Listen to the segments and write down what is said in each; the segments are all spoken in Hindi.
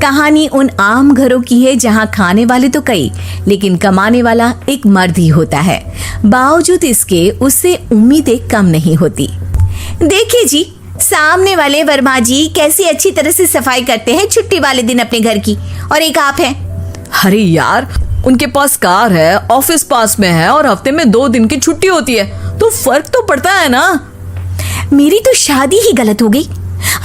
कहानी उन आम घरों की है जहां खाने वाले तो कई, लेकिन कमाने वाला एक मर्द ही होता है। बावजूद इसके उससे उम्मीदें कम नहीं होती। देखिए जी, सामने वाले वर्मा जी कैसी अच्छी तरह से सफाई करते हैं छुट्टी वाले दिन अपने घर की, और एक आप हैं। अरे यार, उनके पास कार है, ऑफिस पास में है और हफ्ते में 2 दिन की छुट्टी होती है, तो फर्क तो पड़ता है ना। मेरी तो शादी ही गलत हो गई।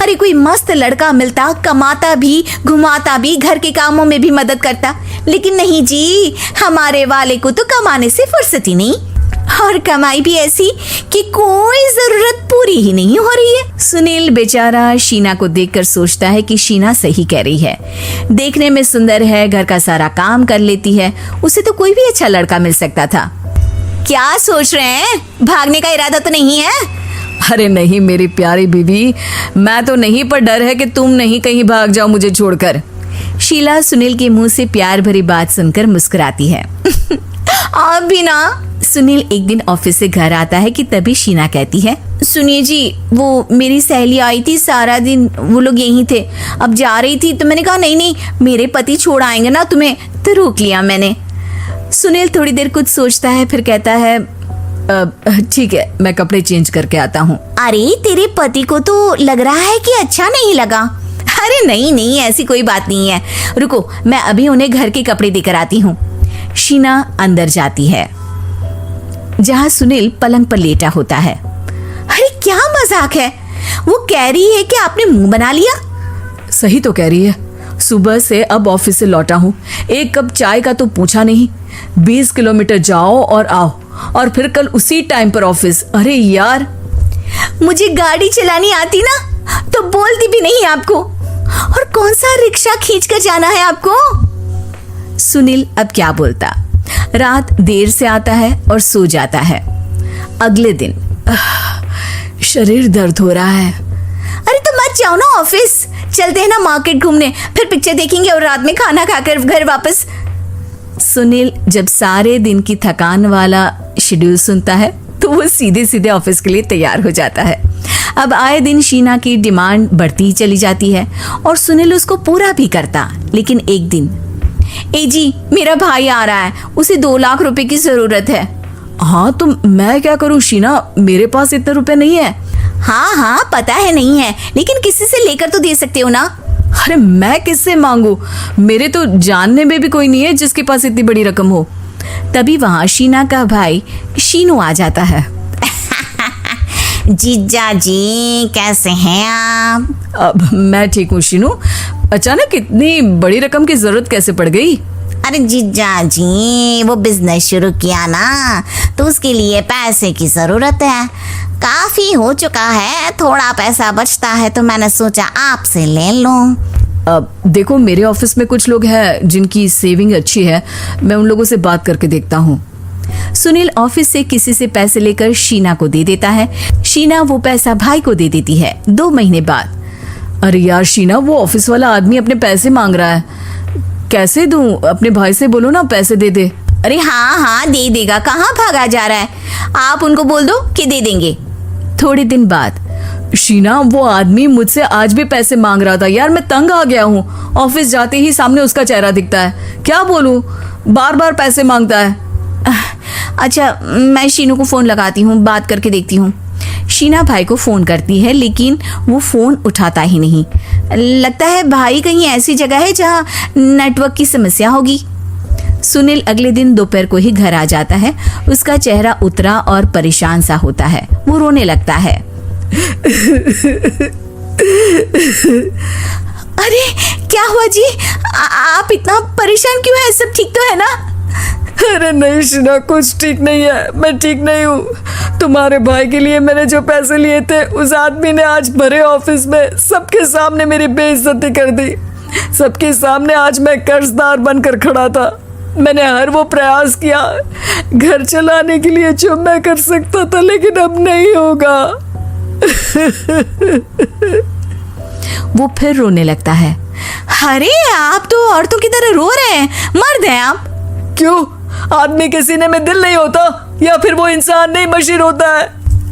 अरे कोई मस्त लड़का मिलता, कमाता भी, घुमाता भी, घर के कामों में भी मदद करता, लेकिन नहीं जी, हमारे वाले को तो कमाने से फुर्सत ही नहीं, और कमाई भी ऐसी कि कोई जरूरत पूरी ही नहीं हो रही है। सुनील बेचारा शीना को देखकर सोचता है कि शीना सही कह रही है। देखने में सुंदर है, घर का सारा काम कर लेती है, उसे तो कोई भी अच्छा लड़का मिल सकता था। क्या सोच रहे हैं? भागने का इरादा तो नहीं है? अरे नहीं मेरी प्यारी बीवी, मैं तो नहीं, पर डर है कि तुम नहीं कहीं भाग जाओ मुझे छोड़कर। शीला सुनील के मुंह से प्यार भरी बात सुनकर मुस्कुराती है। आप भी ना। सुनील एक दिन ऑफिस से घर आता है कि तभी शीना कहती है, सुनिए जी, वो मेरी सहेली आई थी, सारा दिन वो लोग यहीं थे, अब जा रही थी तो मैंने कहा नहीं नहीं, मेरे पति छोड़ आएंगे ना तुम्हें, तो रोक लिया मैंने। सुनील थोड़ी देर कुछ सोचता है, फिर कहता है, ठीक है, मैं कपड़े चेंज करके आता हूँ। अरे तेरे पति को तो लग रहा है कि अच्छा नहीं लगा। अरे नहीं नहीं, ऐसी कोई बात नहीं है, रुको मैं अभी उन्हें घर के कपड़े देकर आती हूँ। शीना अंदर जाती है जहाँ सुनील पलंग पर लेटा होता है। अरे क्या मजाक है, वो कह रही है कि आपने मुंह बना लिया। सही तो कह रही है, सुबह से अब ऑफिस से लौटा हूँ, एक कप चाय का तो पूछा नहीं, 20 किलोमीटर जाओ और आओ, और फिर कल उसी टाइम पर ऑफिस। अरे यार, मुझे गाड़ी चलानी आती ना तो बोलती भी नहीं आपको, और कौन सा रिक्शा खींच कर जाना है आपको। सुनील अब क्या बोलता। रात देर से आता है और सो जाता है। अगले दिन शरीर दर्द हो रहा है। अरे तो मत जाओ ना ऑफिस, चलते हैं ना मार्केट घूमने, फिर पिक्चर देखेंगे और रात में खाना खाकर घर वापस। सुनील जब सारे दिन की थकान वाला शेड्यूल सुनता है तो वो सीधे सीधे ऑफिस के लिए तैयार हो जाता है। अब आए दिन शीना की डिमांड बढ़ती ही चली जाती है और सुनील उसको पूरा भी करता। लेकिन एक दिन, ए जी मेरा भाई आ रहा है, उसे 2 लाख रुपए की जरूरत है। हाँ तो मैं क्या करूँ शीना, मेरे पास इतने रुपए नहीं है। हाँ हाँ पता है नहीं है, लेकिन किसी से लेकर तो दे सकते हो ना। अरे मैं किससे मांगू, मेरे तो जानने में भी कोई नहीं है जिसके पास इतनी बड़ी रकम हो। तभी वहां शीना का भाई शीनू आ जाता है। जीजा जी कैसे हैं आप? अब मैं ठीक हूँ शीनू, अचानक इतनी बड़ी रकम की जरूरत कैसे पड़ गई? अरे जीजा जी, वो बिजनेस शुरू किया ना, तो उसके लिए पैसे की जरूरत है, काफी हो चुका है, थोड़ा पैसा बचता है तो मैंने सोचा आपसे ले लूं। अब देखो मेरे ऑफिस में कुछ लोग हैं जिनकी सेविंग अच्छी है, मैं उन लोगों से बात करके देखता हूँ। सुनील ऑफिस से किसी से पैसे लेकर शीना को दे देता है। शीना वो पैसा भाई को दे देती है। 2 महीने बाद, अरे यार शीना, वो ऑफिस वाला आदमी अपने पैसे मांग रहा है, कैसे दूं? अपने भाई से बोलो ना पैसे दे दे। अरे हाँ हाँ दे देगा, कहाँ भागा जा रहा है, आप उनको बोल दो कि दे देंगे। थोड़े दिन बाद, शीना वो आदमी मुझसे आज भी पैसे मांग रहा था यार, मैं तंग आ गया हूँ, ऑफिस जाते ही सामने उसका चेहरा दिखता है, क्या बोलूं, बार बार पैसे मांगता है। अच्छा मैं शीनू को फोन लगाती हूँ, बात करके देखती हूँ। शीना भाई को फोन करती है लेकिन वो फोन उठाता ही नहीं। लगता है भाई कहीं ऐसी जगह है जहाँ नेटवर्क की समस्या होगी। सुनील अगले दिन दोपहर को ही घर आ जाता है। उसका चेहरा उतरा और परेशान सा होता है। वो रोने लगता है। अरे क्या हुआ जी, आप इतना परेशान क्यों हैं? सब ठीक तो है ना? अरे नहीं शीना, कुछ ठीक नहीं है, मैं ठीक नहीं हूँ। तुम्हारे भाई के लिए मैंने जो पैसे लिए थे, उस आदमी ने आज भरे ऑफिस में सबके सामने मेरी बेइज्जती कर दी। सबके सामने आज मैं कर्जदार बनकर खड़ा था। मैंने हर वो प्रयास किया घर चलाने के लिए जो मैं कर सकता था, लेकिन अब नहीं होगा। वो फिर रोने लगता है। अरे आप तो औरतों की तरह रो रहे हैं, मर्द हैं आप। क्यों, आदमी के सीने में दिल नहीं होता, या फिर वो इंसान नहीं मशीन होता है?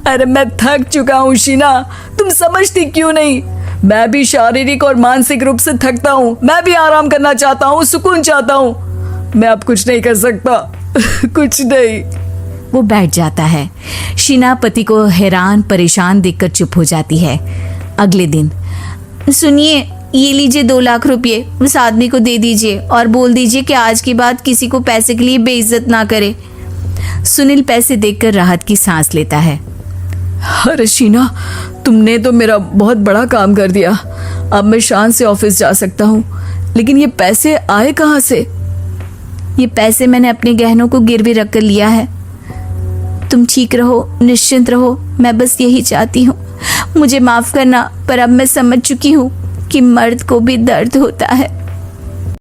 अरे मैं थक चुका हूँ शीना, तुम समझती क्यों नहीं? मैं भी शारीरिक और मानसिक रूप से थकता हूँ, मैं भी आराम करना चाहता हूँ, सुकून चाहता हूँ। मैं अब कुछ नहीं कर सकता। कुछ नहीं। वो बैठ जाता है। शीना पति को हैरान परेशान देखकर चुप हो जाती है। अगले दिन, सुनिए, ये लीजिए 2 लाख रुपए, उस आदमी को दे दीजिए और बोल दीजिए कि आज के बाद किसी को पैसे के लिए बेइज्जत ना करे। सुनील पैसे देखकर राहत की सांस लेता है। अरे शीना, तुमने तो मेरा बहुत बड़ा काम कर दिया। अब मैं शान से ऑफिस जा सकता हूँ। लेकिन ये पैसे आए कहाँ से? ये पैसे मैंने अपने गहनों को गिरवी रख कर लिया है। तुम ठीक रहो, निश्चिंत रहो, मैं बस यही चाहती हूँ। मुझे माफ करना, पर अब मैं समझ चुकी हूँ कि मर्द को भी दर्द होता है।